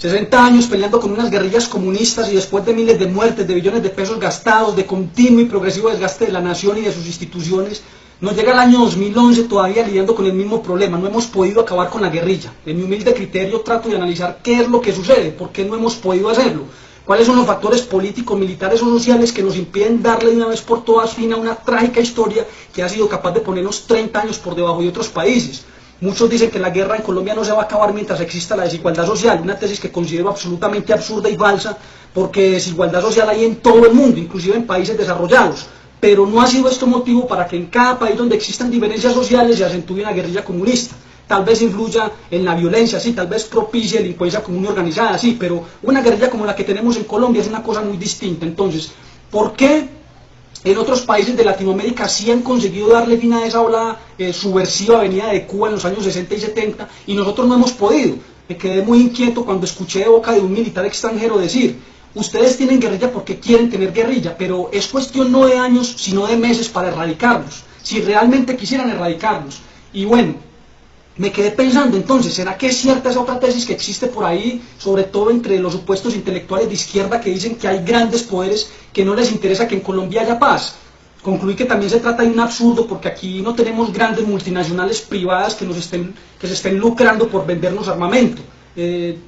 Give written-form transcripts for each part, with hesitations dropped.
60 años peleando con unas guerrillas comunistas y después de miles de muertes, de billones de pesos gastados, de continuo y progresivo desgaste de la nación y de sus instituciones, nos llega el año 2011 todavía lidiando con el mismo problema. No hemos podido acabar con la guerrilla. En mi humilde criterio trato de analizar qué es lo que sucede, por qué no hemos podido hacerlo, cuáles son los factores políticos, militares o sociales que nos impiden darle de una vez por todas fin a una trágica historia que ha sido capaz de ponernos 30 años por debajo de otros países. Muchos dicen que la guerra en Colombia no se va a acabar mientras exista la desigualdad social, una tesis que considero absolutamente absurda y falsa, porque desigualdad social hay en todo el mundo, inclusive en países desarrollados, pero no ha sido esto motivo para que en cada país donde existan diferencias sociales se acentúe una guerrilla comunista. Tal vez influya en la violencia, sí, tal vez propicie delincuencia común y organizada, sí, pero una guerrilla como la que tenemos en Colombia es una cosa muy distinta. Entonces, ¿por qué en otros países de Latinoamérica sí han conseguido darle fin a esa ola subversiva venida de Cuba en los años 60 y 70 y nosotros no hemos podido? Me quedé muy inquieto cuando escuché de boca de un militar extranjero decir: ustedes tienen guerrilla porque quieren tener guerrilla, pero es cuestión no de años, sino de meses para erradicarlos, si realmente quisieran erradicarlos. Y bueno, me quedé pensando entonces, ¿será que es cierta esa otra tesis que existe por ahí, sobre todo entre los supuestos intelectuales de izquierda que dicen que hay grandes poderes que no les interesa que en Colombia haya paz? Concluí que también se trata de un absurdo porque aquí no tenemos grandes multinacionales privadas que se estén lucrando por vendernos armamento.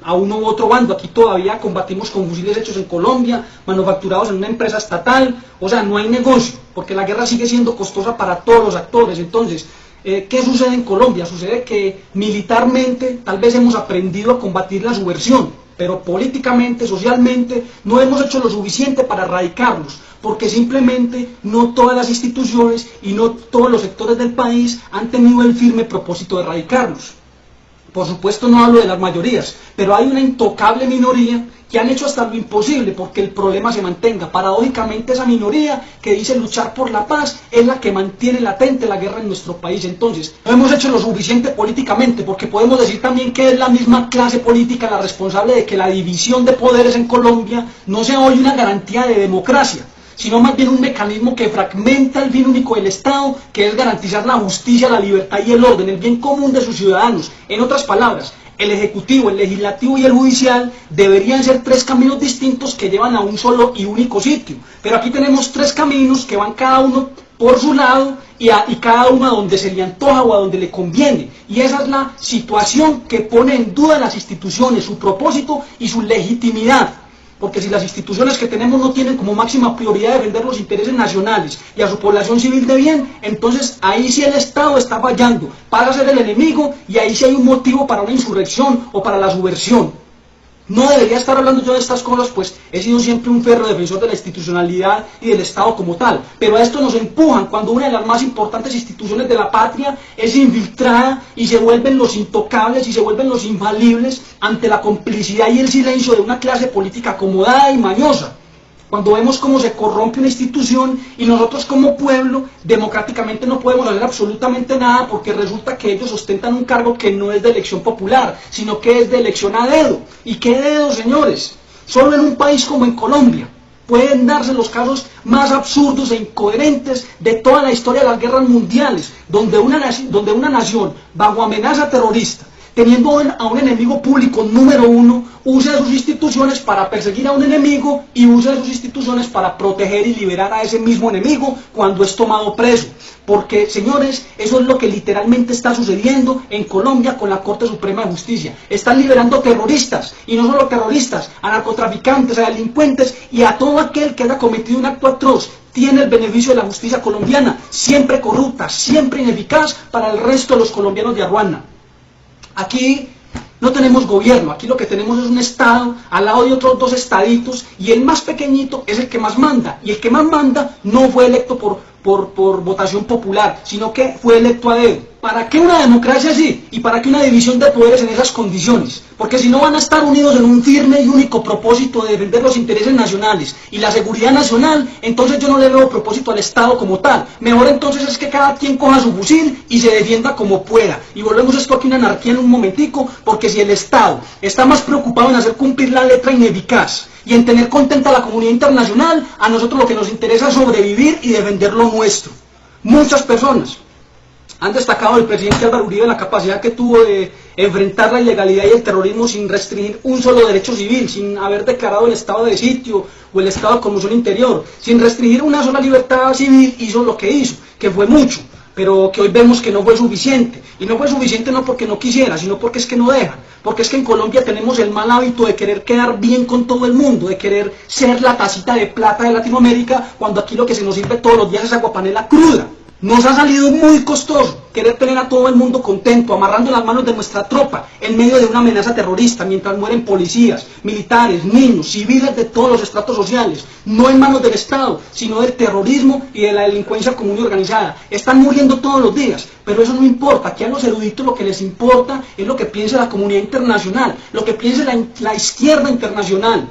A uno u otro bando, aquí todavía combatimos con fusiles hechos en Colombia, manufacturados en una empresa estatal, o sea, no hay negocio, porque la guerra sigue siendo costosa para todos los actores. Entonces, ¿qué sucede en Colombia? Sucede que militarmente tal vez hemos aprendido a combatir la subversión, pero políticamente, socialmente, no hemos hecho lo suficiente para erradicarlos, porque simplemente no todas las instituciones y no todos los sectores del país han tenido el firme propósito de erradicarlos. Por supuesto no hablo de las mayorías, pero hay una intocable minoría que han hecho hasta lo imposible porque el problema se mantenga. Paradójicamente esa minoría que dice luchar por la paz es la que mantiene latente la guerra en nuestro país. Entonces, no hemos hecho lo suficiente políticamente, porque podemos decir también que es la misma clase política la responsable de que la división de poderes en Colombia no sea hoy una garantía de democracia, sino más bien un mecanismo que fragmenta el fin único del Estado, que es garantizar la justicia, la libertad y el orden, el bien común de sus ciudadanos. En otras palabras, el Ejecutivo, el Legislativo y el Judicial deberían ser tres caminos distintos que llevan a un solo y único sitio. Pero aquí tenemos tres caminos que van cada uno por su lado y cada uno a donde se le antoja o a donde le conviene. Y esa es la situación que pone en duda las instituciones, su propósito y su legitimidad. Porque si las instituciones que tenemos no tienen como máxima prioridad defender los intereses nacionales y a su población civil de bien, entonces ahí sí el Estado está fallando, pasa a ser el enemigo y ahí sí hay un motivo para una insurrección o para la subversión. No debería estar hablando yo de estas cosas, pues he sido siempre un férreo defensor de la institucionalidad y del Estado como tal, pero a esto nos empujan cuando una de las más importantes instituciones de la patria es infiltrada y se vuelven los intocables y se vuelven los infalibles ante la complicidad y el silencio de una clase política acomodada y mañosa. Cuando vemos cómo se corrompe una institución y nosotros como pueblo democráticamente no podemos hacer absolutamente nada porque resulta que ellos ostentan un cargo que no es de elección popular, sino que es de elección a dedo. ¿Y qué dedo, señores? Solo en un país como en Colombia pueden darse los casos más absurdos e incoherentes de toda la historia de las guerras mundiales, donde una nación bajo amenaza terrorista, teniendo a un enemigo público número uno, usa sus instituciones para perseguir a un enemigo y usa sus instituciones para proteger y liberar a ese mismo enemigo cuando es tomado preso. Porque, señores, eso es lo que literalmente está sucediendo en Colombia con la Corte Suprema de Justicia. Están liberando terroristas, y no solo terroristas, a narcotraficantes, a delincuentes y a todo aquel que haya cometido un acto atroz. Tiene el beneficio de la justicia colombiana, siempre corrupta, siempre ineficaz para el resto de los colombianos de Aruana. Aquí no tenemos gobierno, aquí lo que tenemos es un Estado al lado de otros dos estaditos y el más pequeñito es el que más manda, y el que más manda no fue electo por votación popular, sino que fue electo a dedo. ¿Para qué una democracia así? ¿Y para qué una división de poderes en esas condiciones? Porque si no van a estar unidos en un firme y único propósito de defender los intereses nacionales y la seguridad nacional, entonces yo no le veo propósito al Estado como tal. Mejor entonces es que cada quien coja su fusil y se defienda como pueda. Y volvemos esto aquí una anarquía en un momentico, porque si el Estado está más preocupado en hacer cumplir la letra ineficaz y en tener contenta a la comunidad internacional, a nosotros lo que nos interesa es sobrevivir y defender lo nuestro. Muchas personas han destacado del presidente Álvaro Uribe la capacidad que tuvo de enfrentar la ilegalidad y el terrorismo sin restringir un solo derecho civil, sin haber declarado el estado de sitio o el estado de conmoción interior, sin restringir una sola libertad civil, hizo lo que hizo, que fue mucho, pero que hoy vemos que no fue suficiente. Y no fue suficiente no porque no quisiera, sino porque es que no dejan. Porque es que en Colombia tenemos el mal hábito de querer quedar bien con todo el mundo, de querer ser la tacita de plata de Latinoamérica, cuando aquí lo que se nos sirve todos los días es aguapanela cruda. Nos ha salido muy costoso querer tener a todo el mundo contento, amarrando las manos de nuestra tropa en medio de una amenaza terrorista, mientras mueren policías, militares, niños, civiles de todos los estratos sociales, no en manos del Estado, sino del terrorismo y de la delincuencia común y organizada. Están muriendo todos los días, pero eso no importa. Aquí a los eruditos lo que les importa es lo que piensa la comunidad internacional, lo que piensa la izquierda internacional.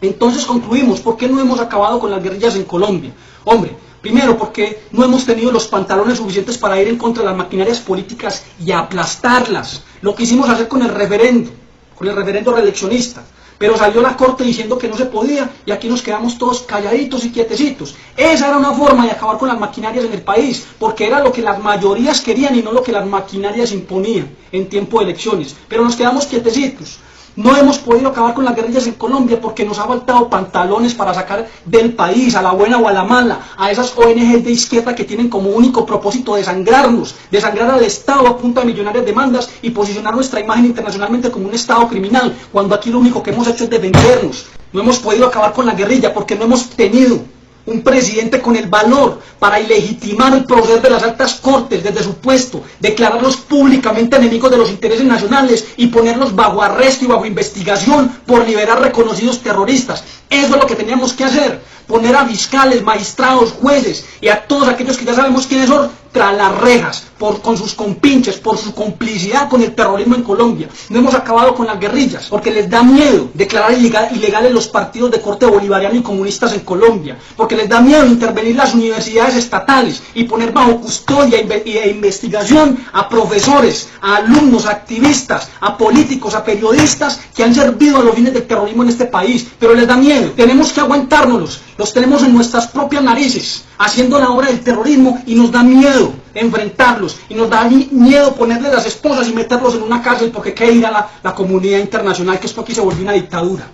Entonces concluimos, ¿por qué no hemos acabado con las guerrillas en Colombia? Hombre, primero, porque no hemos tenido los pantalones suficientes para ir en contra de las maquinarias políticas y aplastarlas. Lo quisimos hacer con el referendo reeleccionista, pero salió la Corte diciendo que no se podía y aquí nos quedamos todos calladitos y quietecitos. Esa era una forma de acabar con las maquinarias en el país, porque era lo que las mayorías querían y no lo que las maquinarias imponían en tiempo de elecciones. Pero nos quedamos quietecitos. No hemos podido acabar con las guerrillas en Colombia porque nos ha faltado pantalones para sacar del país, a la buena o a la mala, a esas ONG de izquierda que tienen como único propósito desangrarnos, desangrar al Estado a punta de millonarias demandas y posicionar nuestra imagen internacionalmente como un Estado criminal, cuando aquí lo único que hemos hecho es defendernos. No hemos podido acabar con la guerrilla porque no hemos tenido un presidente con el valor para ilegitimar el proceder de las altas cortes desde su puesto, declararlos públicamente enemigos de los intereses nacionales y ponerlos bajo arresto y bajo investigación por liberar reconocidos terroristas. Eso es lo que teníamos que hacer, poner a fiscales, magistrados, jueces y a todos aquellos que ya sabemos quiénes son tras las rejas, con sus compinches, por su complicidad con el terrorismo en Colombia. No hemos acabado con las guerrillas, porque les da miedo declarar ilegales los partidos de corte bolivariano y comunistas en Colombia, porque les da miedo intervenir las universidades estatales y poner bajo custodia e investigación a profesores, a alumnos, a activistas, a políticos, a periodistas que han servido a los fines del terrorismo en este país, pero les da miedo. Tenemos que aguantárnoslos, los tenemos en nuestras propias narices, haciendo la obra del terrorismo y nos da miedo enfrentarlos y nos da miedo ponerles las esposas y meterlos en una cárcel porque qué dirá la comunidad internacional que esto aquí se volvió una dictadura.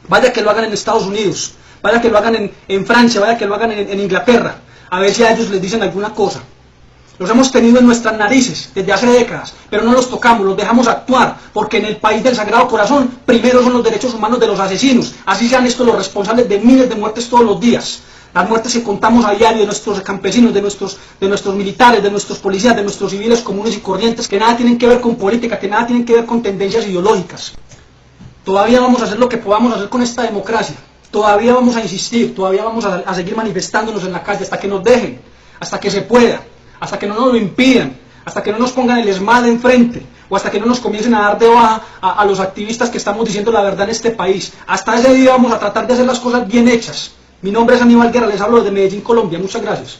Vaya que lo hagan en Estados Unidos, vaya que lo hagan en Francia, vaya que lo hagan en Inglaterra, a ver si a ellos les dicen alguna cosa. Los hemos tenido en nuestras narices desde hace décadas, pero no los tocamos, los dejamos actuar, porque en el país del Sagrado Corazón primero son los derechos humanos de los asesinos, así sean estos los responsables de miles de muertes todos los días. Las muertes que contamos a diario de nuestros campesinos, de nuestros militares, de nuestros policías, de nuestros civiles comunes y corrientes, que nada tienen que ver con política, que nada tienen que ver con tendencias ideológicas. Todavía vamos a hacer lo que podamos hacer con esta democracia, todavía vamos a insistir, todavía vamos a seguir manifestándonos en la calle hasta que nos dejen, hasta que se pueda, hasta que no nos lo impidan, hasta que no nos pongan el ESMAD enfrente, o hasta que no nos comiencen a dar de baja a los activistas que estamos diciendo la verdad en este país. Hasta ese día vamos a tratar de hacer las cosas bien hechas. Mi nombre es Aníbal Guerra, les hablo desde Medellín, Colombia. Muchas gracias.